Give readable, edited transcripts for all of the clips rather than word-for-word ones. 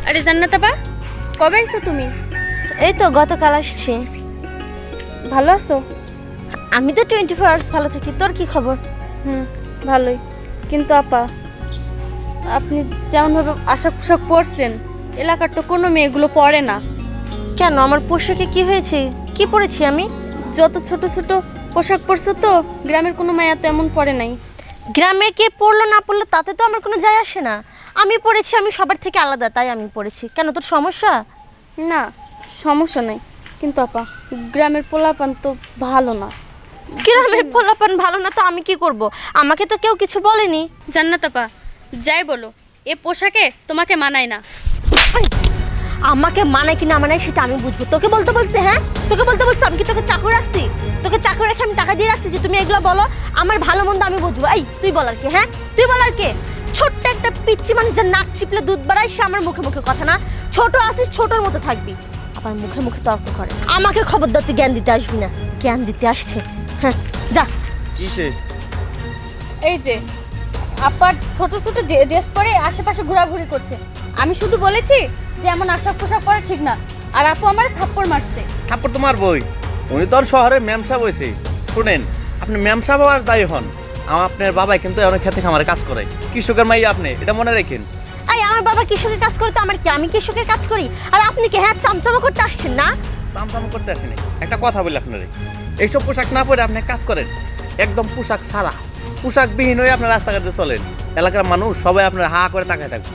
আরে জান্নাত আপা, কবে এসো তুমি? এই তো গতকাল আসছি। ভালো আছো? আমি তো 24 আওয়ার্স ভালো থাকি। তোর কি খবর? ভালোই। কিন্তু আপা, আপনি যেমনভাবে আশাক পোশাক পরছেন, এলাকার তো কোনো মেয়েগুলো পরে না। কেন, আমার পোশাকে কি হয়েছে? কি পরেছি আমি? যত ছোট ছোট পোশাক পরছো তো গ্রামের কোনো মায়া তো এমন পরে নাই। গ্রামে কে পড়লো না পড়লো তাতে তো আমার কোনো যায় আসে না। আমি পড়েছি, আমি সবার থেকে আলাদা, তাই আমি পড়েছি। কেন, তোর সমস্যা? না, সমস্যা নাই। কিন্তু আপা, গ্রামের পোলাপান তো ভালো না। গ্রামের পোলাপান ভালো না তো আমি কি করব? আমাকে তো কেউ কিছু বলেনি। জান্নাত আপা, যাই বলো, এ পোশাকে তোমাকে মানায় না। আমাকে মানায় কি না মানায় সেটা আমি বুঝবো। তোকে বলতে বলছি? হ্যাঁ, তোকে বলতে বলছি? আমি কি তোকে চাকর রাখছি? তোকে চাকর রেখে আমি টাকা দিয়ে রাখছি যে তুমি এগুলো বলো? আমার ভালো মন্দ আমি বুঝবো। এই তুই বলার কে? হ্যাঁ, তুই বলার কে? ছোট্ট একটা পিচ্চি মানুষ যার নাক চিপলে দুধ বাড়ায়, সে আমার মুখে মুখে কথা না। ছোট আসিস, ছোটর মতো থাকবি। আবার মুখে মুখে তর্ক করে। আমাকে খবরদার তুই জ্ঞান দিতে আসবি না। জ্ঞান দিতে আসছে, হ্যাঁ যা। এই যে আপা ছোট ছোট ড্রেস পরে আশেপাশে ঘোরাঘুরি করছে। আমি শুধু বলেছি যে এমন আশাক পোশাক পরা ঠিক না, আর আপু আমার থাপ্পড় মারছে। থাপ্পড় তো মারবই। উনি তো আর শহরে ম্যাম সাহেব হয়েছে। শুনেন, আপনি ম্যাম সাহেব আর যাই হন, আপনার বাবাই কিন্তু অনেক ক্ষেত্রে খামারে কাজ করে। কৃষকের মাইয়া আপনি, এটা মনে রাখেন। এই আমার বাবা কৃষকের কাজ করে তো আমার কি? আমি কৃষকের কাজ করি। আর আপনি কি হ্যাঁ চামচামা করতে আসছেন না? চামচাম করতে আসেনি। একটা কথা বলি আপনার, এইসব পোশাক না পরে আপনি কাজ করেন, একদম পোশাক ছাড়া, পোশাকবিহীন হয়ে আপনার রাস্তাঘাটে চলেন, এলাকার মানুষ সবাই আপনার হা করে তাকায় থাকবে।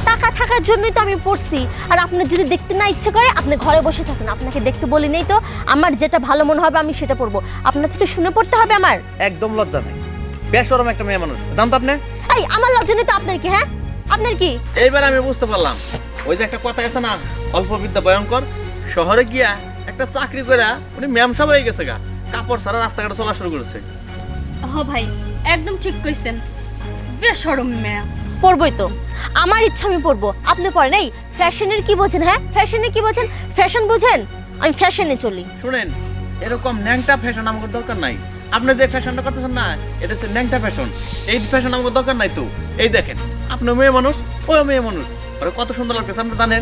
টাকা থাকার জন্যই তো আমি পড়ছি। আর আপনার যদি দেখতে না ইচ্ছে করে আপনি ঘরে বসে থাকেন। আপনাকে দেখতে বলি নেই তো? আমার যেটা ভালো মনে হবে আমি সেটা পড়বো। আপনার থেকে শুনে পড়তে হবে আমার? একদম লজ্জা নেই, বেশরম একটা মেয়ে মানুষ, জানতো আপনি? এই আমার লজ্জা নেই তো আপনার কি? হ্যাঁ, আপনার কি? এইবার আমি বুঝতে পারলাম, ওই যে একটা কথা আছে না, অল্প বিদ্যা ভয়ঙ্কর। শহরে গিয়া একটা চাকরি করে উনি ম্যাম সাহেব হয়ে গেছে গা, কাপড় ছাড়া রাস্তাঘাটে চলা শুরু করেছে। হ ভাই, একদম ঠিক কইছেন। বেশরম মেয়া। পড়বই তো, আমার ইচ্ছা আমি পড়বো। আপনি পড়েন। এই ফ্যাশনের কি বোঝেন? হ্যাঁ, ফ্যাশনে কি বোঝেন? ফ্যাশন বোঝেন? আমি ফ্যাশনে চলি। শুনেন, এরকম ন্যাংটা ফ্যাশন আমাদের দরকার নাই। আপনি যে ফ্যাশনটা করতেছেন না, এটা হচ্ছে ন্যাংটা ফ্যাশন। এই ফ্যাশন আমাদের দরকার নাই তো। এই দেখেন, আপনি মেয়ে মানুষ, ওই মেয়ে মানুষ, ওরা কত সুন্দর লাগতেছে আপনি জানেন?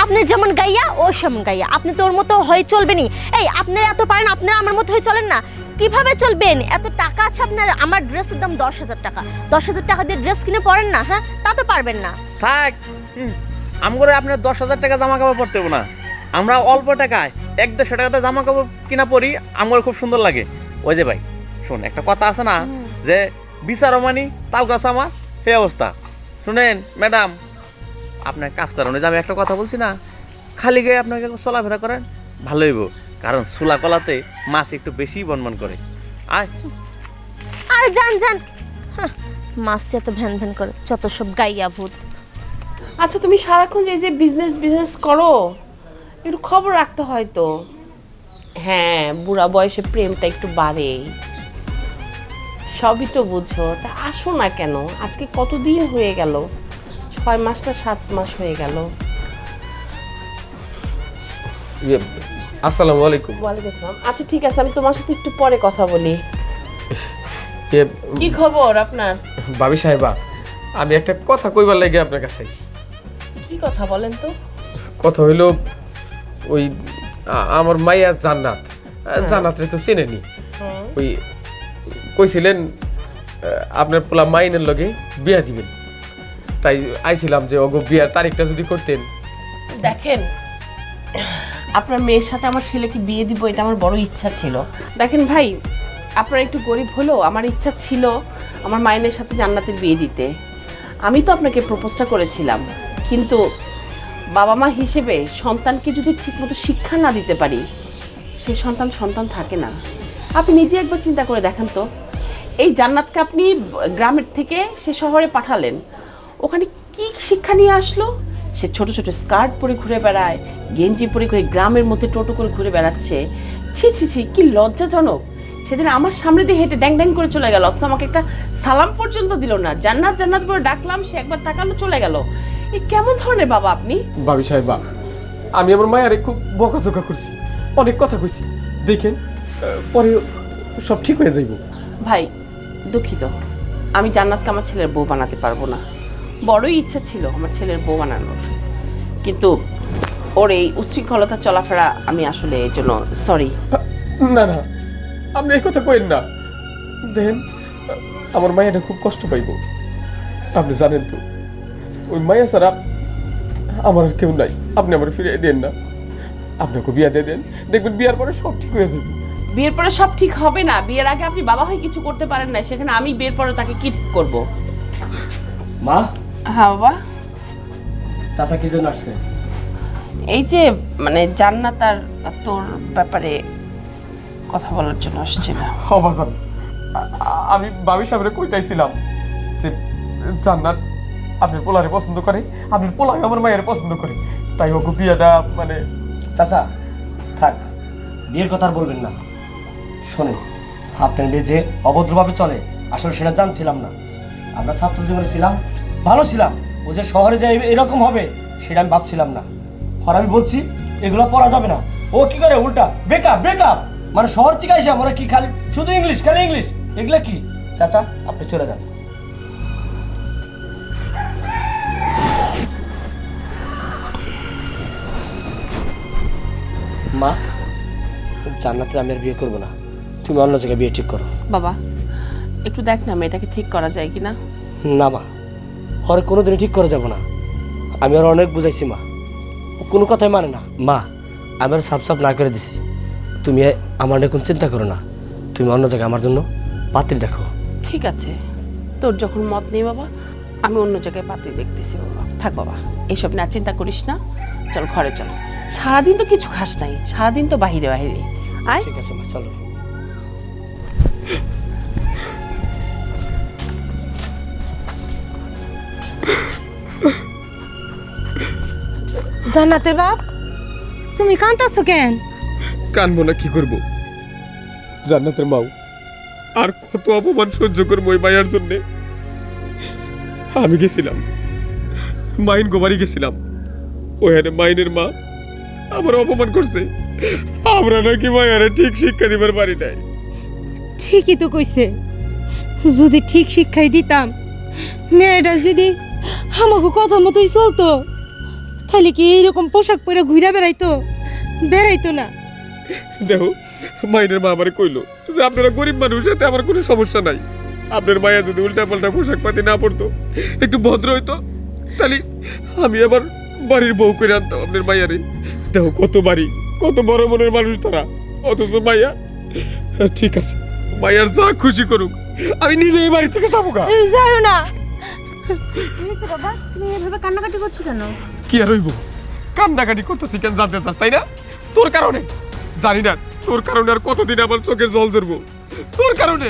আপনি যেমন গাইয়া ও সেমন গাইয়া। আপনি তোর মতো হয়ে চলবেনই। এই আপনারা এত পারেন, আপনারা আমার মতো হয়ে চলেন না। কিভাবে চলবেন? এত টাকা আছে আপনার। আমার ড্রেসের দাম 10,000 টাকা। 10,000 টাকা দিয়ে ড্রেস কিনে পরেন না? হ্যাঁ, তা তো পারবেন না। থাক, আমগরে আপনার 10,000 টাকা জামা কাপড় পরতে হবে না। আমরা অল্প টাকায় 100-150 টাকাতে জামা কাপড় কিনা পরি, আমার খুব সুন্দর লাগে। ওই যে ভাই শোন, একটা কথা আছে না যে বিচারো মানি তাল গাছ আমার, সেই অবস্থা। শুনেন ম্যাডাম, আপনার কাজ করেন, ওই যে আমি একটা কথা বলছি না, খালি গায়ে আপনাকে চলাফেরা করেন, ভালো হইব। কারণ চুলা কলাতে মাছ একটু বেশি বনবন করে। আয় আরে যান যান, মাছ এত ভ্যান ভ্যান করে, যত সব গাইয়া ভূত। আচ্ছা, তুমি সারাক্ষণ যে যে বিজনেস করো, একটু খবর রাখতে হয় তো। হ্যাঁ, বুড়া বয়সে প্রেমটা একটু বাড়ে, সবই তো বুঝো। তা আসো না কেন? আজকে কতদিন হয়ে গেল? 6 মাস না 7 মাস হয়ে গেল। আসসালামু আলাইকুম। ওয়ালাইকুম আসসালাম। আচ্ছা ঠিক আছে, আমি তোমার সাথে একটু পরে কথা বলি। কি খবর আপনার? ভাবি সাহেবা, আমি একটা কথা কইবার লাগে আপনার কাছে আইছি। কি কথা বলেন তো? কথা হইলো, ওই আমার মাইয়া জান্নাত, জান্নাতরে তো চেনেনি। ওই কইছিলেন আপনার পোলা মাইনের লগে বিয়া দিবেন, তাই আইছিলাম যে ওগো বিয়ার তারিখটা যদি করতেন। দেখেন, আপনার মেয়ের সাথে আমার ছেলেকে বিয়ে দিব, এটা আমার বড় ইচ্ছা ছিল। দেখেন ভাই, আপনারা একটু গরিব হলেও আমার ইচ্ছা ছিল আমার মাইনের সাথে জান্নাতের বিয়ে দিতে। আমি তো আপনাকে প্রপোজটা করেছিলাম, কিন্তু বাবা মা হিসেবে সন্তানকে যদি ঠিকমতো শিক্ষা না দিতে পারি, সে সন্তান সন্তান থাকে না। আপনি নিজে একবার চিন্তা করে দেখেন তো, এই জান্নাতকে আপনি গ্রামের থেকে সে শহরে পাঠালেন, ওখানে কি শিক্ষা নিয়ে আসলো? সে ছোট ছোট স্কার্ট পরে ঘুরে বেড়ায়, গেঞ্জি পরে ঘুরে, গ্রামের মধ্যে টোটো করে ঘুরে বেড়াচ্ছে। ছি ছি ছি, কি লজ্জাজনক। সেদিন আমার সামনে দিয়ে হেঁটে ড্যাং ড্যাং করে চলে গেল, অথচ আমাকে একটা সালাম পর্যন্ত দিল না। জান্নাত জান্নাত বলে ডাকলাম, সে একবার তাকালো, চলে গেল। এই কেমন ধরনের বাবা আপনি? ভাবি সাহেবা, আমি আমার মায়ারে খুব বকাঝকা করছি, অনেক কথা কইছি। দেখেন, পরে সব ঠিক হয়ে যাইব। ভাই দুঃখিত, আমি জান্নাতকে আমার ছেলের বউ বানাতে পারবো না। বড়ই ইচ্ছা ছিল আমার ছেলের বউ বানানোর, কিন্তু ওর এই উচ্ছৃঙ্খলতা চলাফেরা আমি আসলে এর জন্য সরি। না না, আপনি এই কথা কইেন না। দেখেন, আমার মায়েরা খুব কষ্ট পাইব। আপনি জানেন তো, ওই মায়া ছাড়া আমার আর কেউ নাই। আপনি আমার ফিরিয়ে দেন না, আপনাকে বিয়া দিয়ে দেন, দেখবেন বিয়ার পরে সব ঠিক হয়ে যাবে। বিয়ের পরে সব ঠিক হবে না। বিয়ের আগে আপনি বাবা হয়ে কিছু করতে পারেন না, সেখানে আমি বিয়ের পরে তাকে কি ঠিক করব? মা, হ্যাঁ বাবা। চাচা কি জন্য আসছে? এই যে মানে জান্নাত আর তোর ব্যাপারে কথা বলার জন্য আসছে না। বাজান, আমি বাবি সাহেবের কইতাইছিলাম যে জান্নাত আপনার পোলারে পছন্দ করে, আপনার পোলাকে আমার মায়ের পছন্দ করে, তাই ওকে বিয়েটা মানে। চাচা থাক, বিয়ের কথা আর বলবেন না। শোনেন, আপনার মেয়ে যে অভদ্রভাবে চলে আসলে সেটা জানছিলাম না। আমরা ছাত্র জীবনে ছিলাম, ভালো ছিলাম। ও যে শহরে যায় এরকম হবে সেটা আমি ভাবছিলাম না। আর আমি বলছি এগুলো পড়া যাবে না। ও কি করে উল্টা ব্রেকআপ ব্রেকআপ, মানে শহর থেকে এসে আমরা কি খালি শুধু ইংলিশ, খালি ইংলিশ, এগুলো কি? চাচা আপনি চলে যান। মা, জান্নাতের আমি আর বিয়ে করবো না, তুমি অন্য জায়গায় বিয়ে ঠিক করো। বাবা একটু দেখ না মেয়েটাকে ঠিক করা যায় কিনা। না মা, ওর কোনোদিনই ঠিক করা যাব না। আমি আর অনেক বুঝাইছি মা, ও কোনো কথাই মানে না। মা, আমি আর সাফ সাফ না করে দিছি, তুমি আমার নিয়ে কোনো চিন্তা করো না। তুমি অন্য জায়গায় আমার জন্য পাত্রী দেখো। ঠিক আছে, তোর যখন মত নেই বাবা, আমি অন্য জায়গায় পাত্রী দেখতেছি বাবা। থাক বাবা, এইসব না চিন্তা করিস না, চল ঘরে চল। সারাদিন তো কিছু খাস নাই, সারাদিন তো বাহিরে বাহিরে। আয়। ঠিক আছে মা, চলো। জান্নাতের বাপ, তুমি কাঁদতেছো কেন? কানবো না কি করবো? জান্নাতের মাও আর কত অপমান সহ্য করবো ওই মায়ের জন্যে। আমি গেছিলাম মাইন গোবারি গেছিলাম, ওখানে মাইনের মা আমার অপমান করছে। আমরা নাকি মায়ারে ঠিক শিক্ষা দিবার পারি নাই। ঠিকই তো কইছে, যদি ঠিক শিক্ষাই দিতাম, মেয়েটা যদি আমাকে কথা মতোই চলতো, তাহলে কি এইরকম পোশাক পরে ঘুরে বেড়াইতো না। দেখো, মাইনের মা আমার কইলো যে আপনারা গরিব মানুষ, এতে আমার কোনো সমস্যা নাই। আপনার মায়া যদি উল্টা পাল্টা পোশাক পাতি না পড়তো, একটু ভদ্র হইতো, তাহলে আমি আবার বাড়ির বউ করে আনতাম আপনার মায়ারে। দেখো কত বাড়ি, কত বড় মনের মানুষ তারা, অথচ মাইয়া। ঠিক আছে, মাইয়ার যা খুশি করুক, আমি নিজে এই বাড়ি থেকে যাবো গা। যাও না। বাবা তুমি এভাবে কান্নাকাটি করছো কেন? কি আর হইব, কান্নাকাটি করতেছি কেন জানতে চাস তাই না? তোর কারণে, জানি না তোর কারণে আর কতদিন আমার চোখের জল ধরবো। তোর কারণে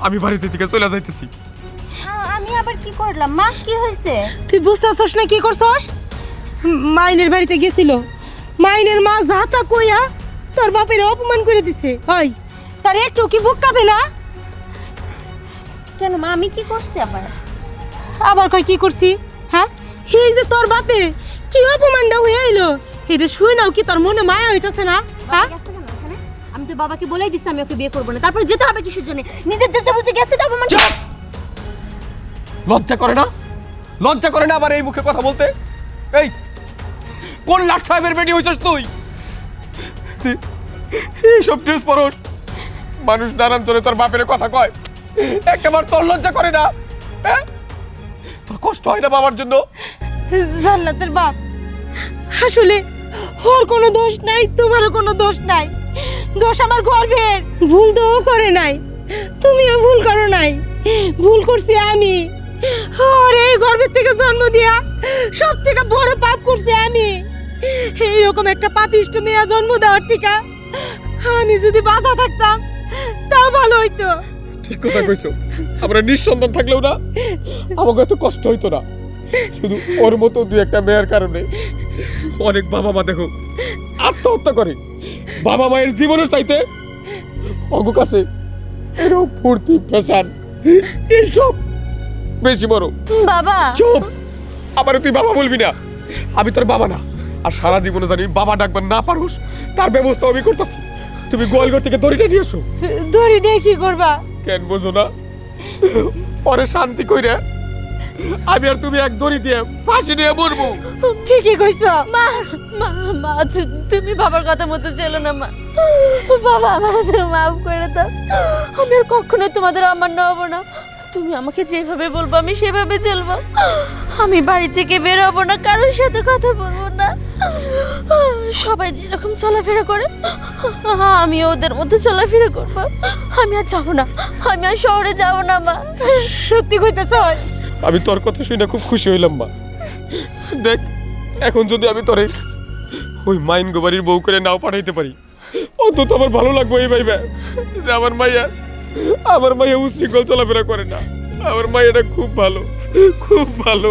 আমি বাড়িতে থেকে চলে যাইতেছি। আমি আবার কি করলাম মা? কি হয়েছে? তুই বুঝতেছস না কি করছস? মাইনের বাড়িতে গেছিল, মাইনের মা যাতা কইয়া তোর বাপের অপমান করে দিছে। ওই তার একটু কি বুক কাঁপে না? কেন মা, আমি কি করছি আবার? আবার কই কি করছি? হ্যাঁ, এই যে তোর বাপে কি অপমানটা হয়ে আইলো, এটা শুই নাও কি তোর মনে মায়া হইতাছে না? হ্যাঁ, আমি তো বাবাকে বলেই দিছি আমি ওকে বিয়ে করবো না। তারপর যেতে হবে কিসের জন্য? নিজের চেষ্টা বুঝে গেছে তো অপমান। লজ্জা করে না? লজ্জা করে না আবার এই মুখে কথা বলতে? এই কোন লাট সাহেবের বেটি হইছস তুই? এইসব ড্রেস পরস, মানুষ নানান জনে তোর বাপের কথা কয়, একবার তোর লজ্জা করে না? হ্যাঁ, তোর কষ্ট হয় না বাবার জন্য? জান্নাতের বাপ, আসলে ওর কোনো দোষ নাই, তোমারও কোনো দোষ নাই। দোষ আমার গর্ভের। ভুল তো ও করে নাই, তুমিও ভুল করো নাই, ভুল করছি আমি। ওর এই গর্ভের থেকে জন্ম দিয়া সব থেকে বড় পাপ করছি আমি। এইরকম একটা পাপিষ্ট মেয়ে জন্ম দেওয়ার থেকে আমি যদি বাঁচা থাকতাম তা ভালো হইতো। ঠিক কথা কইছো, আমরা নিঃসন্তান থাকলেও না আমাকে এত কষ্ট হইতো না। শুধু ওর মতো দুই একটা মেয়ের কারণে অনেক বাবা মা দেখো আত্মহত্যা করে। বাবা মায়ের জীবনের চাইতে অঙ্গ কাছে এরকম ফুর্তি ফ্যাশন এইসব বেশি বড়। বাবা চুপ, আবার তুই বাবা বলবি না। আমি তোর বাবা না, আর সারা জীবনে জানি বাবা ডাকবার না পারুস তার ব্যবস্থা আমি করতেছি। তুমি গোয়ালঘর থেকে দড়িটা নিয়ে এসো। দড়ি দিয়ে কি করবা? কেন বোঝো না? পরে শান্তি কইরা আমি আর তুমি এক দড়ি দিয়ে ফাঁসি নিয়ে মরবো। ঠিকই কইছ। মা মা মা তুমি বাবার কথা মতো চলো না মা। বাবা আমার তুমি মাফ করে দাও, আমি আর কখনো তোমাদের অমান্য হব না। তুমি আমাকে যেভাবে বলবো আমি সেভাবে চলবো। আমি বাড়ি থেকে বের হবো না, কারোর সাথে কথা বলবো না। সবাই যেরকম চলাফেরা করে আমি ওদের মধ্যে চলাফেরা করবো। আমি আর যাবো না, আমি আর শহরে যাবো না মা। সত্যি কইতেছ? আমি তোর কথা শুনে খুব খুশি হইলাম মা। দেখ এখন যদি আমি তোরে ওই মাইন গোবারির বউ করে নাও পাঠাইতে পারি, অন্তত আমার ভালো লাগবে এই ভাইবা যে আমার মাইয়া উশৃঙ্খল চলাফেরা করে না। আমার মাইয়াটা খুব ভালো, খুব ভালো।